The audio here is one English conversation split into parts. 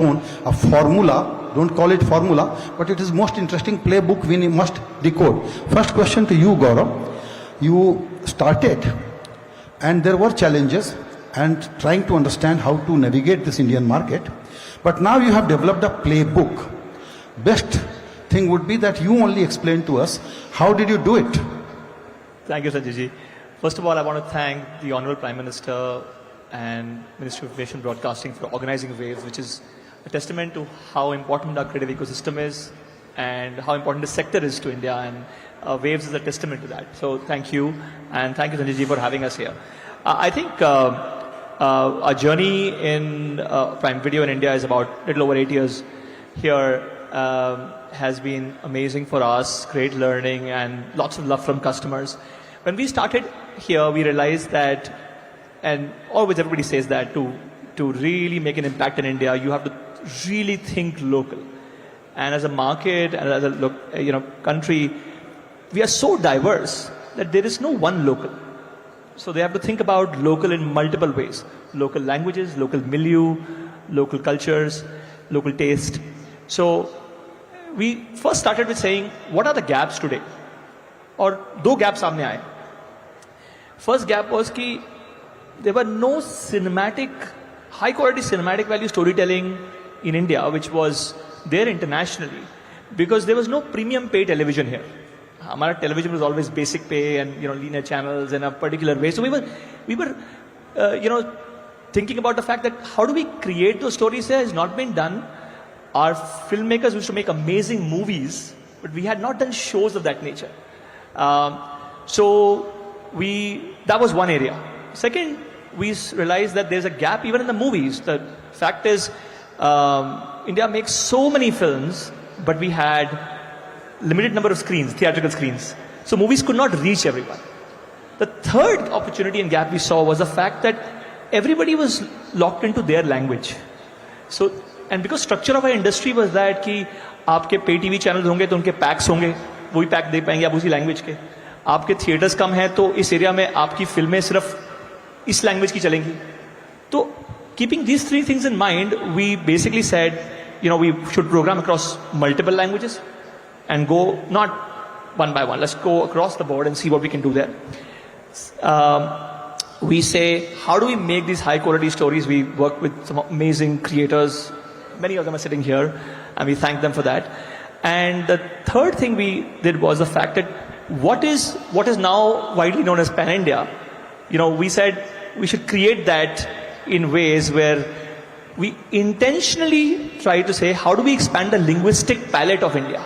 a formula, don't call it formula, but it is most interesting playbook we must decode. First question to you, Gaurav. You started and there were challenges and trying to understand how to navigate this Indian market. But now you have developed a playbook. Best thing would be that you only explain to us, how did you do it? Thank you, Sanjay ji. First of all, I want to thank the Honorable Prime Minister and Ministry of Information Broadcasting for organizing Waves, which is a testament to how important our creative ecosystem is and how important the sector is to India, and Waves is a testament to that. So thank you, and thank you, Sanjay ji, for having us here. I think our journey in Prime Video in India is about a little over 8 years here. Has been amazing for us, great learning and lots of love from customers. When we started here, we realized that, and always everybody says that, to really make an impact in India, you have to really think local. And as a market and as a country, we are so diverse that there is no one local. So they have to think about local in multiple ways: local languages, local milieu, local cultures, local taste. So we first started with saying, what are the gaps today? Or two gaps सामने आए. First gap was कि there were no cinematic, high quality cinematic value storytelling in India, which was there internationally, because there was no premium pay television here. Our television was always basic pay and linear channels in a particular way. So we were thinking about the fact that how do we create those stories here has not been done. Our filmmakers used to make amazing movies, but we had not done shows of that nature. So that was one area. Second, we realized that there's a gap even in the movies. The fact is, India makes so many films, but we had limited number of screens, theatrical screens. So movies could not reach everyone. The third opportunity and gap we saw was the fact that everybody was locked into their language. So, and because structure of our industry was that कि आपके पे TV channel होंगे तो उनके PACS होंगे, वही pack दे पाएंगे आप उसी लैंग्वेज के. आपके थिएटर्स कम हैं तो इस एरिया में आपकी फिल्में सिर्फ इस लैंग्वेज की चलेंगी. तो keeping these three things in mind, we basically said, we should program across multiple languages and go not one by one. Let's go across the board and see what we can do there. We say, how do we make these high quality stories? We work with some amazing creators. Many of them are sitting here, and we thank them for that. And the third thing we did was the fact that what is now widely known as Pan-India, we said we should create that in ways where we intentionally try to say, how do we expand the linguistic palette of India?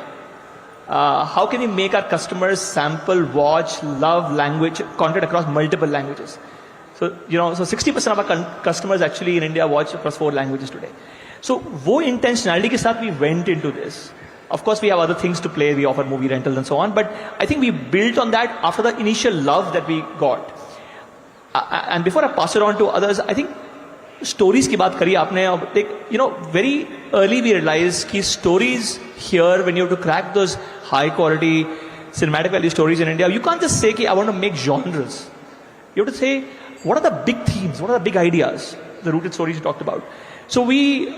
How can we make our customers sample, watch, love language, content across multiple languages? So, so 60% of our customers actually in India watch across 4 languages today. So, wo intentionality ke saath we went into this. Of course, we have other things to play. We offer movie rentals and so on. But I think we built on that after the initial love that we got. And before I pass it on to others, I think stories ki baat kari aapne. Very early we realized ki stories here, when you have to crack those high quality cinematic value stories in India, you can't just say ki I want to make genres. You have to say, what are the big themes? What are the big ideas? The rooted stories you talked about. So we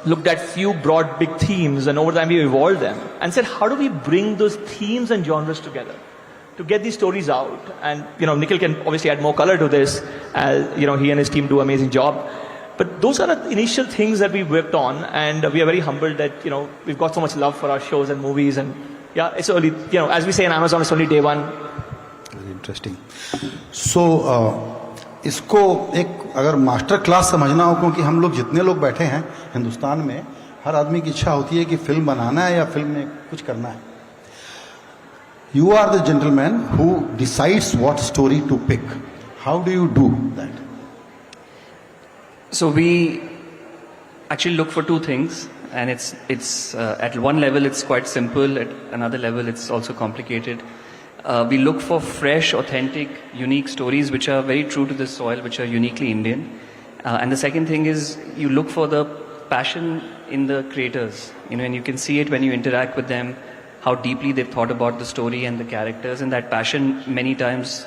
looked at few broad big themes, and over time we evolved them and said, how do we bring those themes and genres together to get these stories out? And Nikhil can obviously add more color to this, as he and his team do an amazing job. But those are the initial things that we worked on, and we are very humbled that we've got so much love for our shows and movies. And yeah, it's only as we say in Amazon, it's only day one. Very interesting. So इसको एक अगर master class समझना हो, क्योंकि हम लोग जितने लोग बैठे हैं हिंदुस्तान में, हर आदमी की इच्छा होती है कि फिल्म बनाना है या फिल्म में कुछ करना है. You are the gentleman who decides what story to pick. How do you do that? So we actually look for two things, and it's at one level it's quite simple, at another level it's also complicated. We look for fresh, authentic, unique stories which are very true to the soil, which are uniquely Indian. And the second thing is you look for the passion in the creators, and you can see it when you interact with them, how deeply they've thought about the story and the characters, and that passion many times,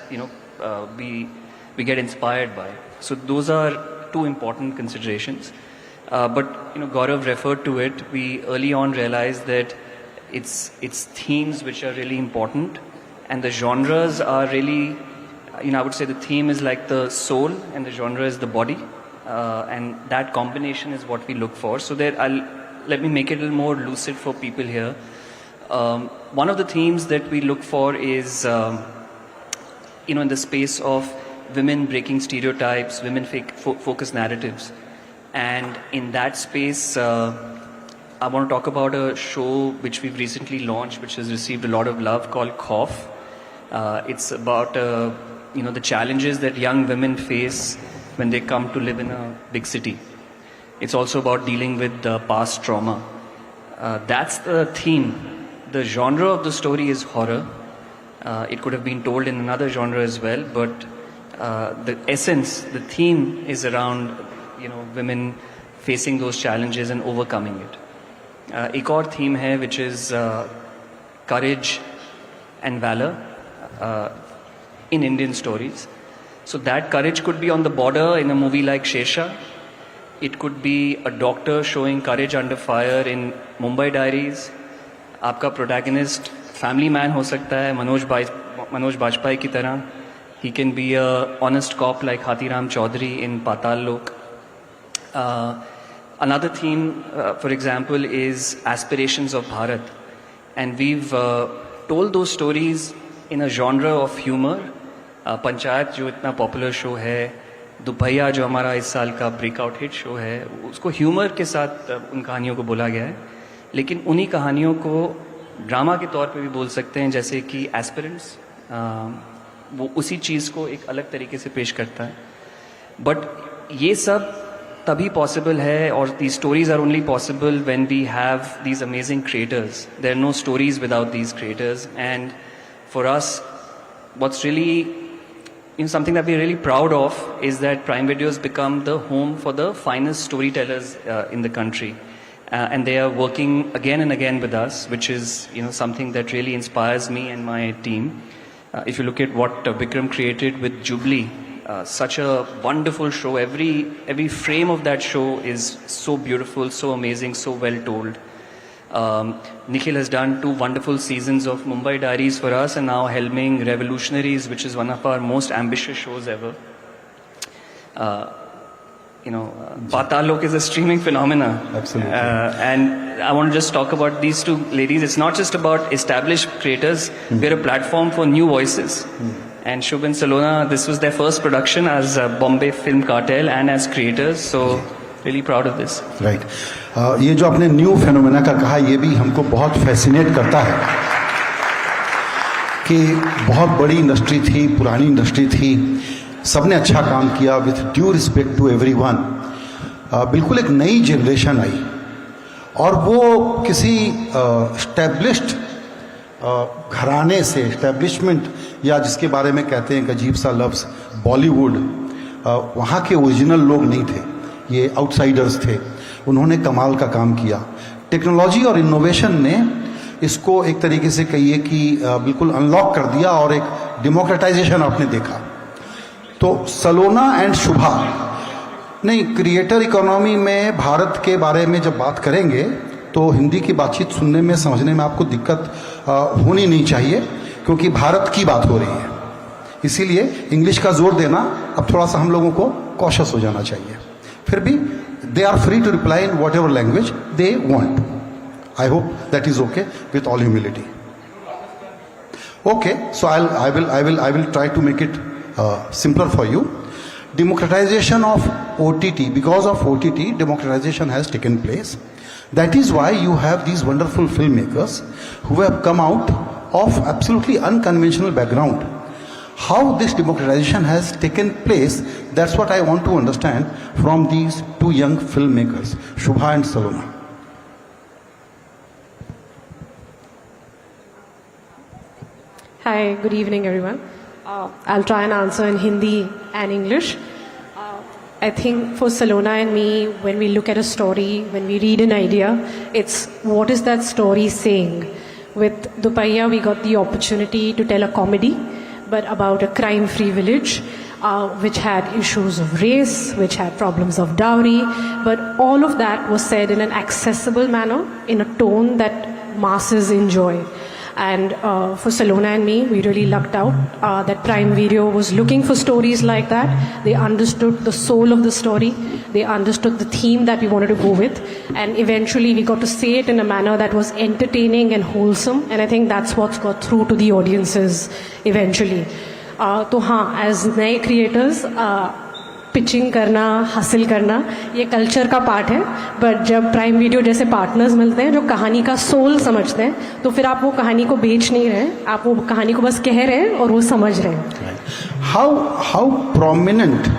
we get inspired by. So those are two important considerations. But Gaurav referred to it. We early on realized that it's themes which are really important, and the genres are really, I would say the theme is like the soul and the genre is the body, and that combination is what we look for. So let me make it a little more lucid for people here. One of the themes that we look for is, in the space of women breaking stereotypes, women focus narratives. And in that space, I want to talk about a show which we've recently launched, which has received a lot of love, called Khauf. It's about, the challenges that young women face when they come to live in a big city. It's also about dealing with past trauma. That's the theme. The genre of the story is horror. It could have been told in another genre as well, but the essence, the theme is around, women facing those challenges and overcoming it. एक और theme है which is courage and valor in Indian stories. So that courage could be on the border in a movie like Shesha. It could be a doctor showing courage under fire in Mumbai Diaries. आपका protagonist family man हो सकता है मनोज बाजपेयी की तरह. He can be a honest cop like Hathiram Chaudhary in Patal Lok. Another theme, for example, is aspirations of Bharat. And we've told those stories in a genre of humor. Panchayat जो इतना popular show है, दुपहिया जो हमारा इस साल का breakout hit show है, उसको ह्यूमर के साथ उन कहानियों को बोला गया है. लेकिन उन्हीं कहानियों को ड्रामा के तौर पे भी बोल सकते हैं, जैसे कि एस्पिरेंट्स, वो उसी चीज़ को एक अलग तरीके से पेश करता है. बट ये सब तभी पॉसिबल है, और the stories are only possible when we have these amazing creators. There are no stories without these creators. And for us what's really something that we're really proud of is that Prime Video has become the home for the finest storytellers in the country. And they are working again and again with us, which is something that really inspires me and my team. If you look at what Vikram created with Jubilee, such a wonderful show. Every frame of that show is so beautiful, so amazing, so well told. Nikhil has done 2 wonderful seasons of Mumbai Diaries for us, and now helming Revolutionaries, which is one of our most ambitious shows ever. Patal Lok is a streaming phenomena. Absolutely. And I want to just talk about these 2 ladies. It's not just about established creators. We're a platform for new voices. And Shubh and Salona, this was their first production as Bombay Film Cartel and as creators. So really proud of this. Right. ये जो आपने new phenomena का कहा, ये भी हमको बहुत fascinate करता है कि बहुत बड़ी इंडस्ट्री थी, पुरानी इंडस्ट्री थी, सबने अच्छा काम किया, with due respect to everyone. बिल्कुल एक नई जनरेशन आई, और वो किसी एस्टेब्लिश्ड घराने से, एस्टेब्लिशमेंट, या जिसके बारे में कहते हैं एक अजीब सा लफ्ज़ बॉलीवुड, वहाँ के ओरिजिनल लोग नहीं थे, ये आउटसाइडर्स थे. उन्होंने कमाल का काम किया. टेक्नोलॉजी और इनोवेशन ने इसको एक तरीके से कहिए कि बिल्कुल अनलॉक कर दिया, और एक डेमोक्रेटाइजेशन आपने देखा. तो सलोना एंड शुभा नहीं, क्रिएटर इकोनॉमी में भारत के बारे में जब बात करेंगे तो हिंदी की बातचीत सुनने में, समझने में आपको दिक्कत होनी नहीं चाहिए, क्योंकि भारत की बात हो रही है. इसीलिए इंग्लिश का जोर देना अब थोड़ा सा हम लोगों को कॉशियस हो जाना चाहिए. फिर भी they are free to reply in whatever language they want. I hope that is okay with all humility. Okay, so I will try to make it simpler for you. Democratization of OTT, because of OTT, democratization has taken place. That is why you have these wonderful filmmakers who have come out of absolutely unconventional background. How this democratization has taken place, that's what I want to understand from these 2 young filmmakers, Shubha and Salona. Hi, good evening everyone. I'll try and answer in Hindi and English. I think for Salona and me, when we look at a story, when we read an idea, it's what is that story saying. With Dupahiya, we got the opportunity to tell a comedy, but about a crime-free village. which had issues of race, which had problems of dowry, but all of that was said in an accessible manner, in a tone that masses enjoy. And for Salona and me, we really lucked out that Prime Video was looking for stories like that. They understood the soul of the story. They understood the theme that we wanted to go with. And eventually we got to say it in a manner that was entertaining and wholesome. And I think that's what's got through to the audiences eventually. तो हाँ, as नए creators, pitching करना, हासिल करना, ये culture का part है. But जब प्राइम वीडियो जैसे पार्टनर्स मिलते हैं जो कहानी का सोल समझते हैं, तो फिर आप वो कहानी को बेच नहीं रहे, आप वो कहानी को बस कह रहे हैं और वो समझ रहे हैं. How prominent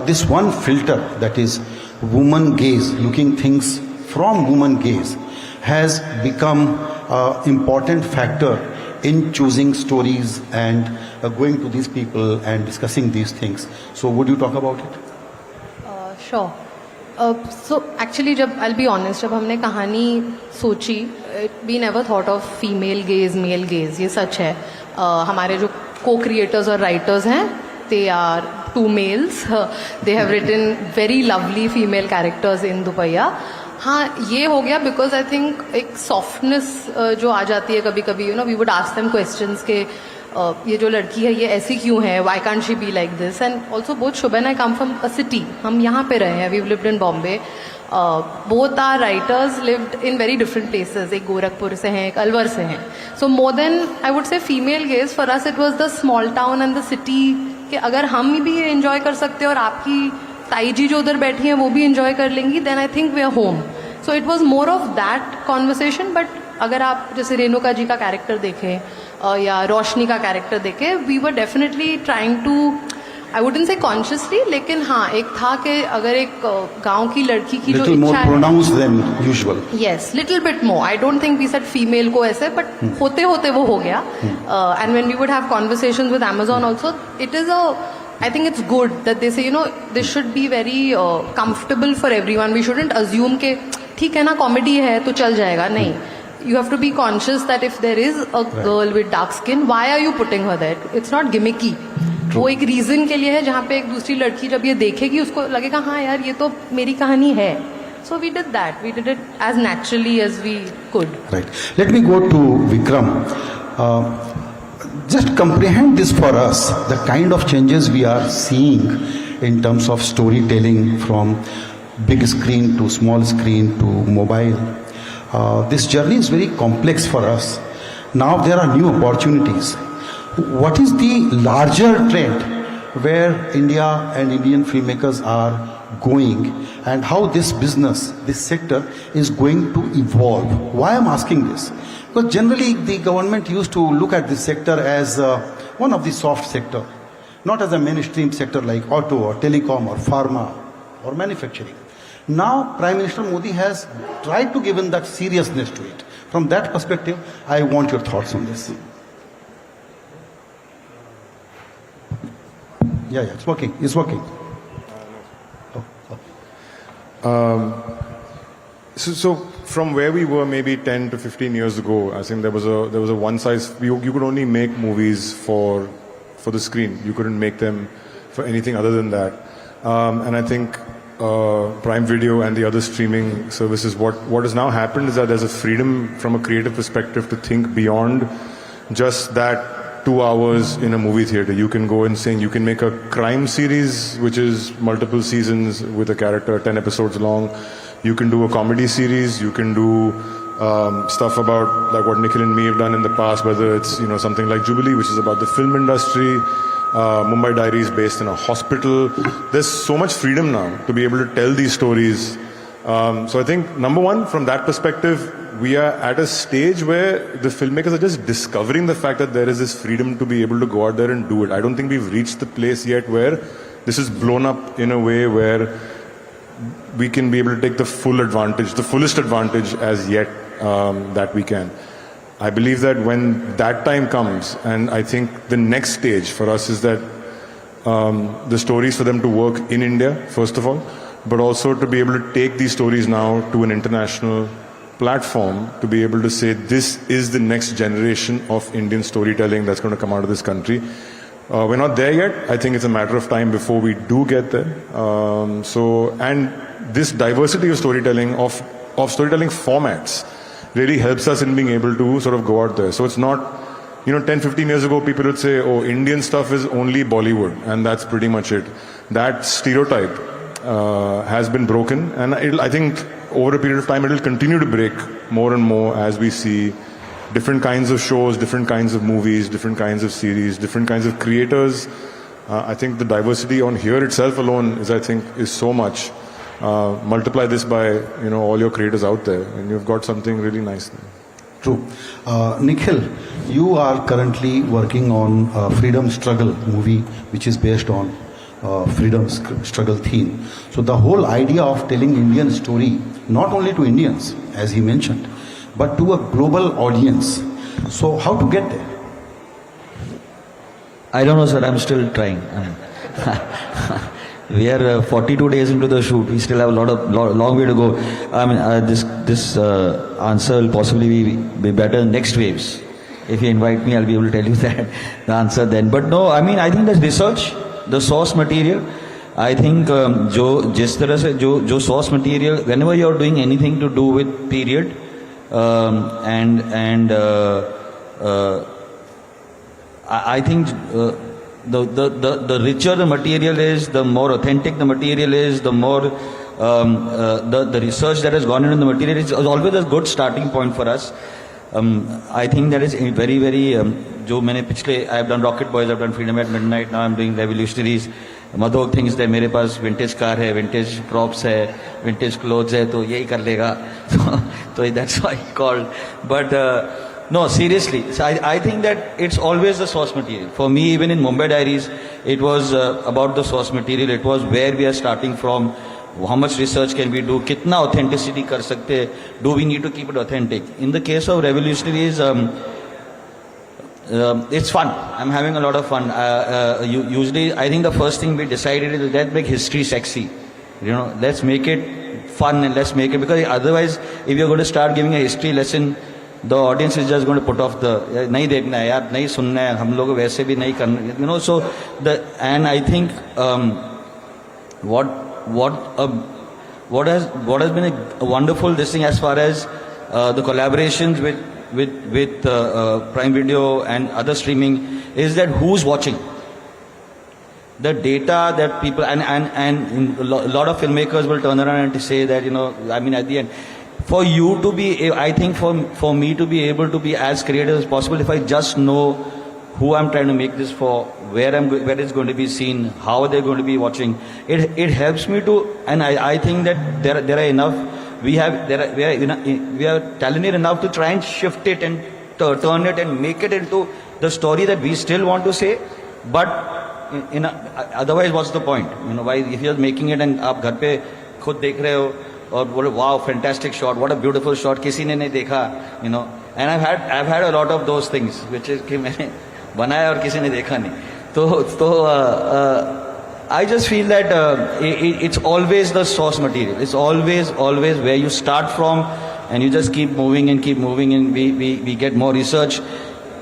this one filter, that is woman gaze, looking things from woman gaze, has become important factor in choosing stories and going to these people and discussing these things. So would you talk about it? Sure. So actually, I'll be honest, जब हमने कहानी सोची, we never thought of female gaze, male gaze. ये सच है. हमारे जो co-creators और writers हैं, they are 2 males. They have written very lovely female characters in Dupaiya. हाँ, ये हो गया बिकॉज आई थिंक एक सॉफ्टनेस जो आ जाती है कभी कभी, we would ask them questions के ये जो लड़की है ये ऐसी क्यों है, why can't she be like this. And also both Shubh and I come from a city, हम यहाँ पे रहे हैं, we lived in Bombay. Both our writers lived in very different places, एक गोरखपुर से हैं, एक अलवर से हैं. सो more than I would say female gaze, for us it was the small town and the city, कि अगर हम भी एंजॉय कर सकते हैं और आपकी ताई जी जो उधर बैठी हैं वो भी एंजॉय कर लेंगी, then I think we are home. So it was more of that conversation. But अगर आप जैसे रेणुका जी का कैरेक्टर देखें या रोशनी का कैरेक्टर देखें, we were definitely trying to, I wouldn't say consciously, लेकिन हाँ एक था कि अगर एक गांव की लड़की की जो इच्छा है, yes little bit more, I don't think we said female को ऐसे, बट होते होते वो हो गया. And when we would have conversations with Amazon also, it is I think it's good that they say, this should be very comfortable for everyone. We shouldn't assume के ठीक है ना कॉमेडी है तो चल जाएगा. नहीं, you have to be conscious that if there is a girl with dark skin, why are you putting her there? It's not gimmicky. वो एक रीजन के लिए है जहाँ पे एक दूसरी लड़की जब ये देखेगी उसको लगेगा हाँ यार ये तो मेरी कहानी है. So we did that. We did it as naturally as we could. Right. Let me go to Vikram. Just comprehend this for us, the kind of changes we are seeing in terms of storytelling from big screen to small screen to mobile. This journey is very complex for us. Now there are new opportunities. What is the larger trend where India and Indian filmmakers are going, and how this business, this sector is going to evolve? Why I'm asking this? Because generally the government used to look at this sector as one of the soft sector, not as a mainstream sector like auto or telecom or pharma or manufacturing. Now Prime Minister Modi has tried to give in that seriousness to it. From that perspective, I want your thoughts on this. Yeah, it's working. It's working. So from where we were maybe 10 to 15 years ago, I think there was a one size. You could only make movies for the screen. You couldn't make them for anything other than that. And I think Prime Video and the other streaming services, what has now happened is that there's a freedom from a creative perspective to think beyond just that 2 hours in a movie theater. You can go and sing. You can make a crime series which is multiple seasons with a character 10 episodes long. You can do a comedy series. You can do stuff about like what Nikhil and me have done in the past, whether it's something like Jubilee, which is about the film industry. Mumbai Diaries based in a hospital. There's so much freedom now to be able to tell these stories. So I think number one, from that perspective, we are at a stage where the filmmakers are just discovering the fact that there is this freedom to be able to go out there and do it. I don't think we've reached the place yet where this is blown up in a way where we can be able to take the fullest advantage as yet that we can. I believe that when that time comes, and I think the next stage for us is that the stories for them to work in India, first of all, but also to be able to take these stories now to an international platform, to be able to say this is the next generation of Indian storytelling that's going to come out of this country. We're not there yet. I think it's a matter of time before we do get there. And this diversity of storytelling, of storytelling formats, really helps us in being able to sort of go out there. So it's not, 10, 15 years ago, people would say, oh, Indian stuff is only Bollywood, and that's pretty much it. That stereotype has been broken, and I think over a period of time, it will continue to break more and more as we see different kinds of shows, different kinds of movies, different kinds of series, different kinds of creators. I think the diversity on here itself alone is so much. Multiply this by, all your creators out there, and you've got something really nice there. True. Nikhil, you are currently working on Freedom Struggle movie, which is based on freedom struggle theme. So the whole idea of telling Indian story, not only to Indians, as he mentioned, but to a global audience. So how to get there? I don't know, sir. I'm still trying. We are 42 days into the shoot. We still have a long way to go. I mean, this answer will possibly be better next waves. If you invite me, I'll be able to tell you that the answer then. But no, I mean, I think the research, the source material. I think जिस तरह से जो source material, whenever you are doing anything to do with period, I think the richer the material is, the more authentic the material is, the more the research that has gone into the material is always a good starting point for us. I think that is very, very. जो मैंने पिछले, I have done Rocket Boys, I have done Freedom at Midnight, now I am doing Revolutionaries. Madhok thinks that मेरे पास vintage car है, vintage props है, vintage clothes है, तो यही कर लेगा. So that's why he called. But no, seriously, so I think that it's always the source material. For me, even in Mumbai Diaries, it was about the source material. It was where we are starting from. How much research can we do? Kitna authenticity kar sakte? Do we need to keep it authentic? In the case of Revolutionaries, it's fun. I'm having a lot of fun. Usually, I think the first thing we decided is let's make history sexy. Let's make it fun and let's make it, because otherwise, if you're going to start giving a history lesson, the audience is just going to put off the nahi dekhna hai yaar, nahi sunna hai, hum log वैसे भी नहीं करना, so and I think what has been a wonderful this thing as far as the collaborations with Prime Video and other streaming is that who's watching. The data that people and a lot of filmmakers will turn around and say that I mean at the end, for you to be, I think for me to be able to be as creative as possible, if I just know who I'm trying to make this for, where it's going to be seen, how they're going to be watching, it helps me to, and I think that there are enough. We are talented enough to try and shift it and turn it and make it into the story that we still want to say. But otherwise, what's the point? Why if you're making it and आप घर पे खुद देख रहे हो और बोले wow, fantastic shot, what a beautiful shot, किसी ने नहीं देखा, and I've had a lot of those things, which is कि मैंने बनाया और किसी ने देखा नहीं. तो I just feel that it's always the source material. It's always where you start from, and you just keep moving, and we get more research.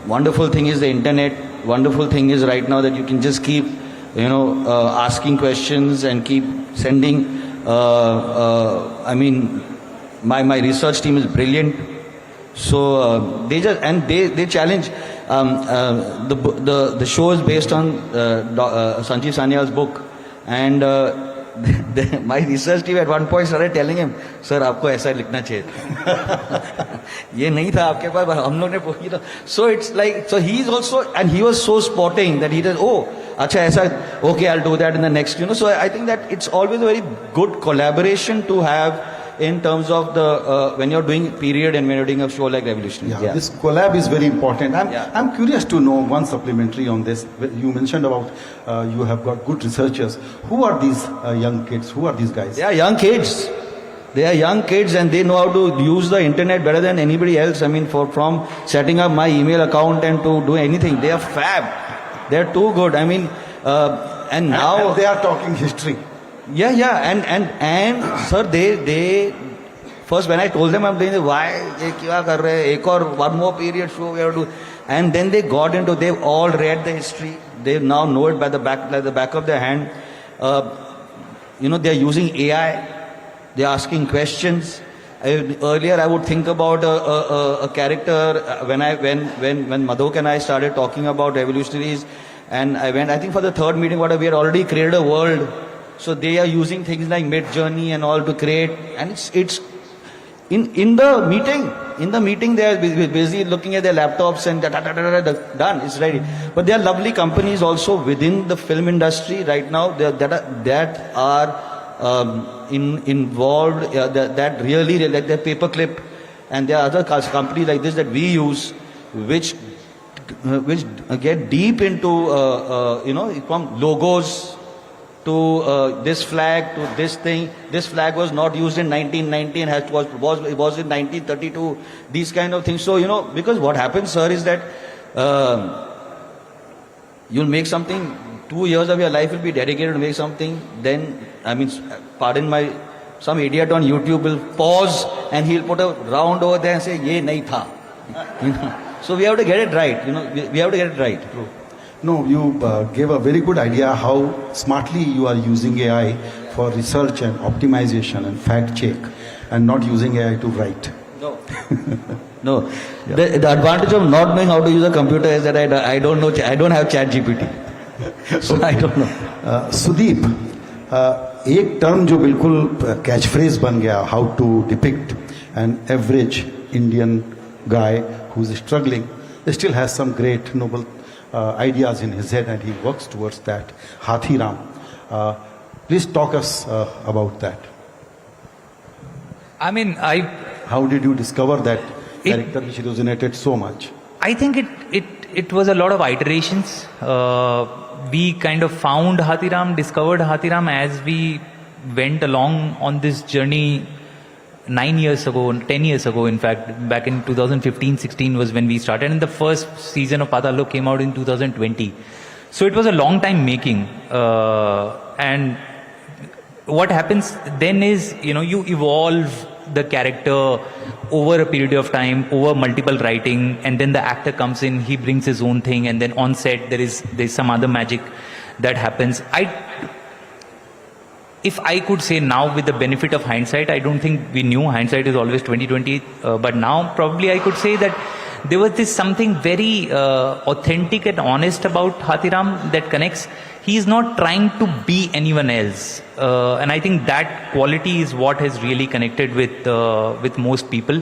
Wonderful thing is the internet. Wonderful thing is right now that you can just keep, asking questions and keep sending. I mean, my research team is brilliant. So they challenge. The show is based on Sanjeev Sanyal's book, and my research team at one point started telling him, "Sir, आपको ऐसा लिखना चाहिए था." ये नहीं था आपके पास, पर हम लोग ने पूछा. So it's like, so he's also, and he was so sporting that he does, oh, अच्छा ऐसा, okay, I'll do that in the next, So I think that it's always a very good collaboration to have in terms of the when you're doing period and when you're doing a show like Revolution. Yeah, this collab is very important. I'm curious to know one supplementary on this. You mentioned about you have got good researchers. Who are these young kids? Who are these guys? They are young kids. They are young kids, and they know how to use the internet better than anybody else. I mean, from setting up my email account and to do anything, they are fab. They are too good. I mean, and now and they are talking history. Yeah, and sir, they first when I told them I'm doing this, why ये क्या कर रहे हैं, एक और one more period show we have to do. and then they got into, they've all read the history, they now know it by the back of their hand. They're using AI, they're asking questions. Earlier I would think about a character when Madhok and I started talking about revolutionaries, and I think for the third meeting, we had already created a world. So they are using things like Mid-Journey and all to create, and it's in the meeting they are busy looking at their laptops and done, it's ready. But there are lovely companies also within the film industry right now that are involved, that really like their paperclip, and there are other companies like this that we use, which get deep into from logos to this flag, to this thing. This flag was not used in 1990 and was in 1932. These kind of things. So because what happens, sir, is that you'll make something. 2 years of your life will be dedicated to make something. Then some idiot on YouTube will pause and he'll put a round over there and say, "Ye nahi tha." So we have to get it right. We have to get it right. True. No, you gave a very good idea how smartly you are using AI for research and optimization and fact check, and not using AI to write. No. No. Yeah. The advantage of not knowing how to use a computer is that I don't know. I don't have ChatGPT. So I don't know. Sudeep, एक term जो बिल्कुल catch phrase बन गया, how to depict an average Indian guy who's struggling, still has some great noble ideas in his head, and he works towards that. Hathi Ram, please talk us about that. I mean, How did you discover that character which resonated so much? I think it was a lot of iterations. We kind of found Hathiram, discovered Hathiram as we went along on this journey 9 years ago, 10 years ago, in fact, back in 2015-16 was when we started, and the first season of Patal Lok came out in 2020. So it was a long time making, and what happens then is, you evolve the character over a period of time, over multiple writing, and then the actor comes in, he brings his own thing, and then on set there's some other magic that happens. If I could say now, with the benefit of hindsight, I don't think we knew, hindsight is always 2020, but now probably I could say that there was this something very authentic and honest about Hathiram that connects. He is not trying to be anyone else, and I think that quality is what has really connected with most people.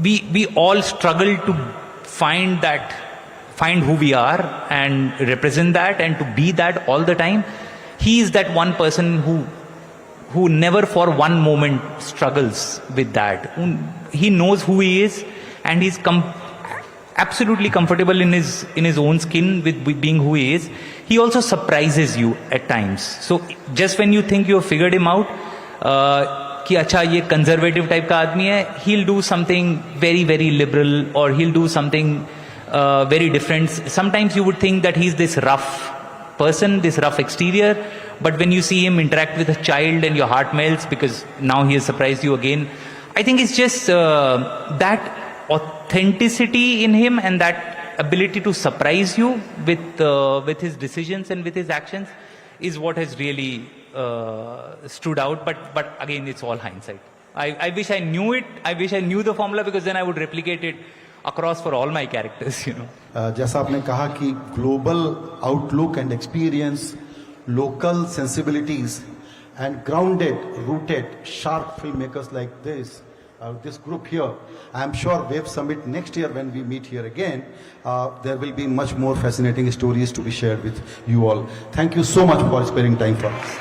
We all struggle to find who we are and represent that and to be that all the time. He is that one person who never for one moment struggles with that. He knows who he is, and he's absolutely comfortable in his own skin with being who he is. He also surprises you at times. So just when you think you have figured him out, कि अच्छा ये conservative type का आदमी है, he'll do something very very liberal, or he'll do something very different. Sometimes you would think that he's this rough person, this rough exterior, but when you see him interact with a child and your heart melts because now he has surprised you again. I think it's just that authenticity in him and that ability to surprise you with his decisions and with his actions is what has really stood out. But again, it's all hindsight. I wish I knew it. I wish I knew the formula, because then I would replicate it across for all my characters, जैसा आपने कहा कि global outlook and experience, local sensibilities, and grounded, rooted, sharp filmmakers like this group here. I am sure Wave Summit next year, when we meet here again, there will be much more fascinating stories to be shared with you all. Thank you so much for sparing time for us.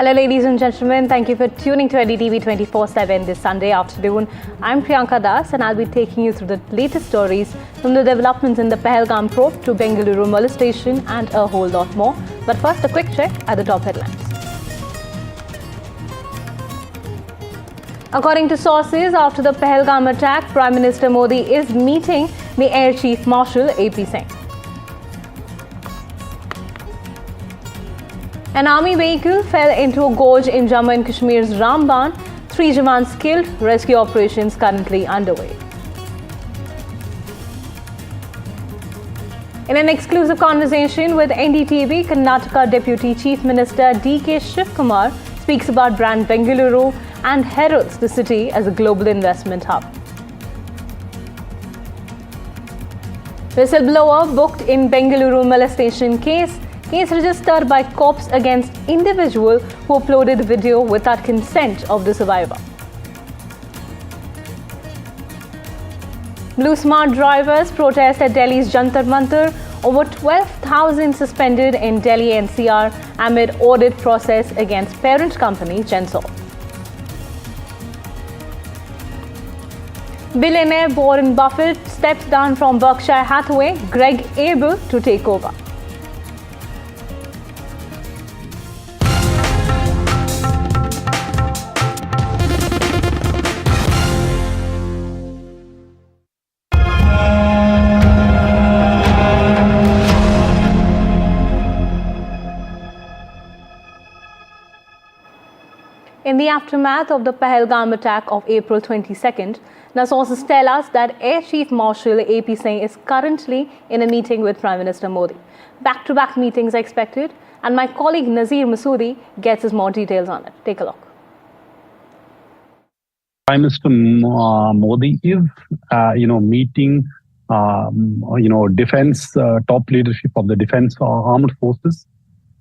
Hello, ladies and gentlemen. Thank you for tuning to NDTV 24/7 this Sunday afternoon. I'm Priyanka Das, and I'll be taking you through the latest stories from the developments in the Pahalgam probe to Bengaluru molestation and a whole lot more. But first, a quick check at the top headlines. According to sources, after the Pahalgam attack, Prime Minister Modi is meeting the Air Chief Marshal AP Singh. An army vehicle fell into a gorge in Jammu and Kashmir's Ramban. 3 Jawans killed. Rescue operations currently underway. In an exclusive conversation with NDTV, Karnataka Deputy Chief Minister D.K. Shivkumar speaks about brand Bengaluru and heralds the city as a global investment hub. Whistleblower booked in Bengaluru molestation case. Case registered by cops against individual who uploaded video without consent of the survivor. Blue Smart drivers protest at Delhi's Jantar Mantar. Over 12,000 suspended in Delhi NCR amid audit process against parent company Gensol. Billionaire Warren Buffett steps down from Berkshire Hathaway. Greg Abel to take over. In the aftermath of the Pahalgam attack of April 22nd, now sources tell us that Air Chief Marshal AP Singh is currently in a meeting with Prime Minister Modi. Back-to-back meetings are expected, and my colleague Nazir Masoodi gets us more details on it. Take a look. Prime Minister Modi is, meeting, defense top leadership of the defense armed forces.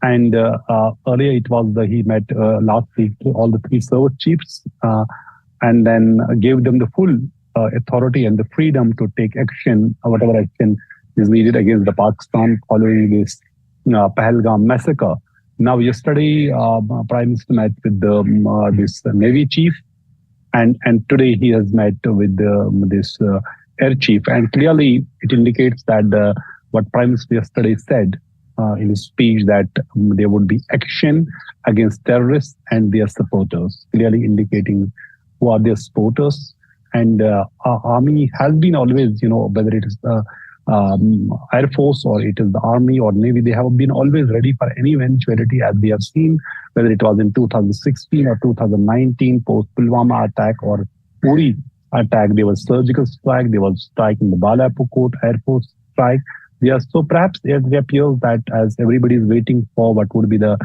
And earlier it was he met last week all the 3 service chiefs and then gave them the full authority and the freedom to take action, whatever action is needed against the Pakistan following this Pahalgam massacre. Now, yesterday, Prime Minister met with this Navy chief, and today he has met with this air chief. And clearly, it indicates that what Prime Minister yesterday said in his speech that there would be action against terrorists and their supporters, clearly indicating who are their supporters. And our army has been always, whether it is the Air Force or it is the Army or Navy, they have been always ready for any eventuality, as we have seen, whether it was in 2016 or 2019, post-Pulwama attack or Uri attack. There was surgical strike, there was strike in the Balapur Air Force strike. Yes, so perhaps it appears that as everybody is waiting for what would be the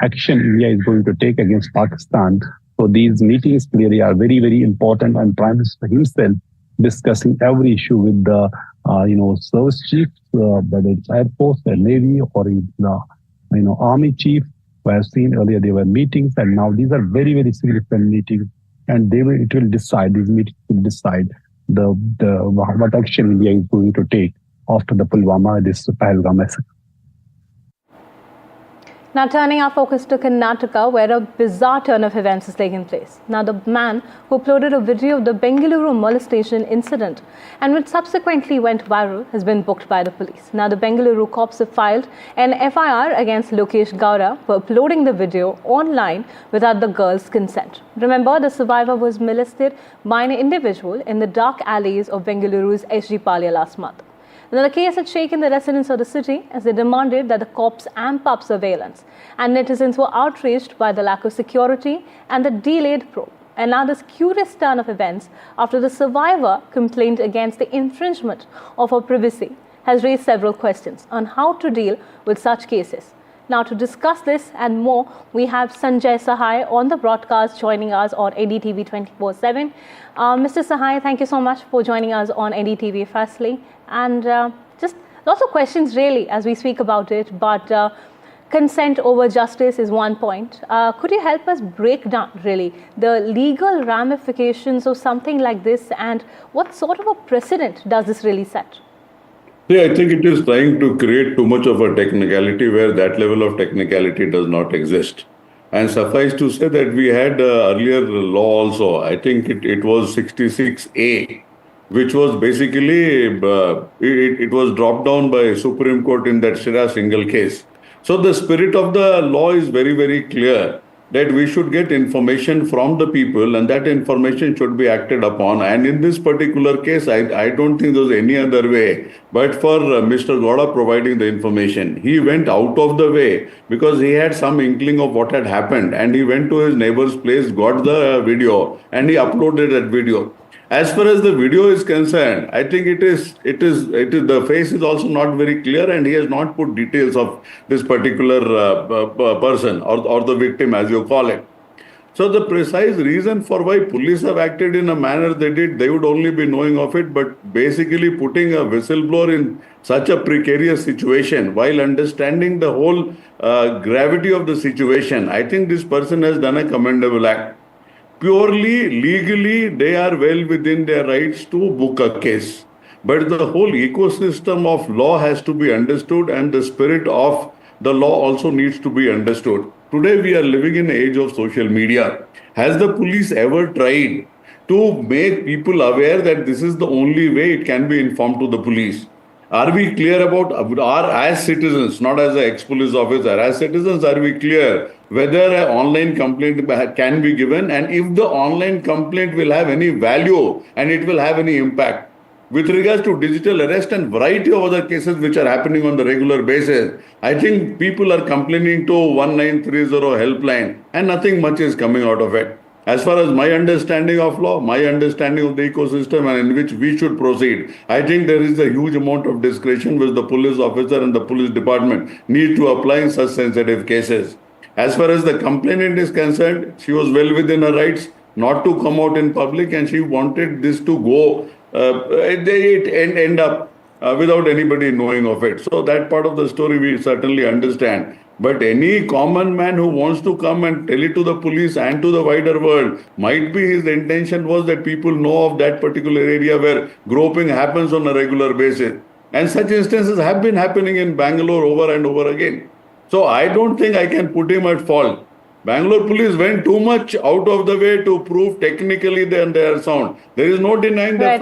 action India is going to take against Pakistan, so these meetings clearly are very, very important, and Prime Minister himself discussing every issue with the, service chiefs, whether it's Air Force, the Navy, or the, Army chief. We have seen earlier there were meetings, and now these are very, very significant meetings, and these meetings will decide what action India is going to take after the Pulwama, this Pahalgam massacre. Now turning our focus to Karnataka, where a bizarre turn of events has taken place. Now the man who uploaded a video of the Bengaluru molestation incident and which subsequently went viral has been booked by the police. Now the Bengaluru cops have filed an FIR against Lokesh Gowda for uploading the video online without the girl's consent. Remember, the survivor was molested by an individual in the dark alleys of Bengaluru's SG Palya last month. Now, the case had shaken the residents of the city as they demanded that the cops amp up surveillance, and netizens were outraged by the lack of security and the delayed probe. And now this curious turn of events after the survivor complained against the infringement of her privacy has raised several questions on how to deal with such cases. Now to discuss this and more, we have Sanjay Sahai on the broadcast joining us on NDTV 24/7. Mr. Sahai, thank you so much for joining us on NDTV firstly. And just lots of questions really as we speak about it, but consent over justice is one point. Could you help us break down really the legal ramifications of something like this, and what sort of a precedent does this really set? Yeah, I think it is trying to create too much of a technicality where that level of technicality does not exist. And suffice to say that we had earlier law also. I think it was 66A, which was basically, it was dropped down by Supreme Court in that Shira single case. So the spirit of the law is very, very clear that we should get information from the people and that information should be acted upon. And in this particular case, I don't think there's any other way but for Mr. Gowda providing the information. He went out of the way because he had some inkling of what had happened and he went to his neighbor's place, got the video and he uploaded that video. As far as the video is concerned, I think it is the face is also not very clear and he has not put details of this particular person or the victim as you call it. So the precise reason for why police have acted in a manner they did, they would only be knowing of it, but basically putting a whistleblower in such a precarious situation while understanding the whole gravity of the situation, I think this person has done a commendable act. Purely legally, they are well within their rights to book a case. But the whole ecosystem of law has to be understood and the spirit of the law also needs to be understood. Today we are living in an age of social media. Has the police ever tried to make people aware that this is the only way it can be informed to the police? Are we clear about as citizens, not as an ex-police officer, as citizens, are we clear whether an online complaint can be given and if the online complaint will have any value and it will have any impact? With regards to digital arrest and variety of other cases which are happening on the regular basis, I think people are complaining to 1930 helpline and nothing much is coming out of it. As far as my understanding of law, my understanding of the ecosystem and in which we should proceed, I think there is a huge amount of discretion which the police officer and the police department need to apply in such sensitive cases. As far as the complainant is concerned, she was well within her rights not to come out in public and she wanted this to go, end up without anybody knowing of it. So that part of the story we certainly understand. But any common man who wants to come and tell it to the police and to the wider world, might be his intention was that people know of that particular area where groping happens on a regular basis. And such instances have been happening in Bangalore over and over again. So I don't think I can put him at fault. Bangalore police went too much out of the way to prove technically they are sound. There is no denying the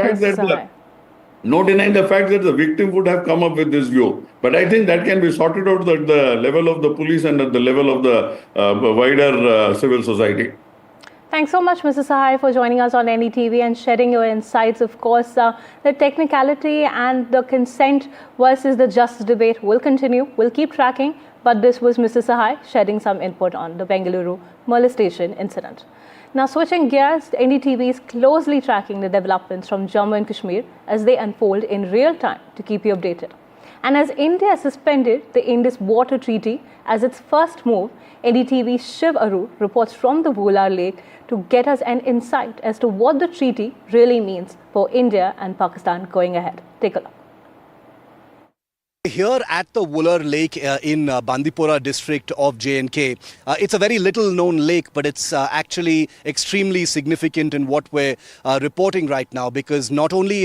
fact that the victim would have come up with this view. But I think that can be sorted out at the level of the police and at the level of the wider civil society. Thanks so much, Mr. Sahai, for joining us on NDTV and sharing your insights. Of course, the technicality and the consent versus the justice debate will continue. We'll keep tracking. But this was Mr. Sahai shedding some input on the Bengaluru molestation incident. Now, switching gears, NDTV is closely tracking the developments from Jammu and Kashmir as they unfold in real time to keep you updated. And as India suspended the Indus Water Treaty as its first move, NDTV's Shiv Aru reports from the Vular Lake to get us an insight as to what the treaty really means for India and Pakistan going ahead. Take a look. Here at the Vular Lake in Bandipora district of J&K. It's a very little known lake, but it's actually extremely significant in what we're reporting right now, because not only is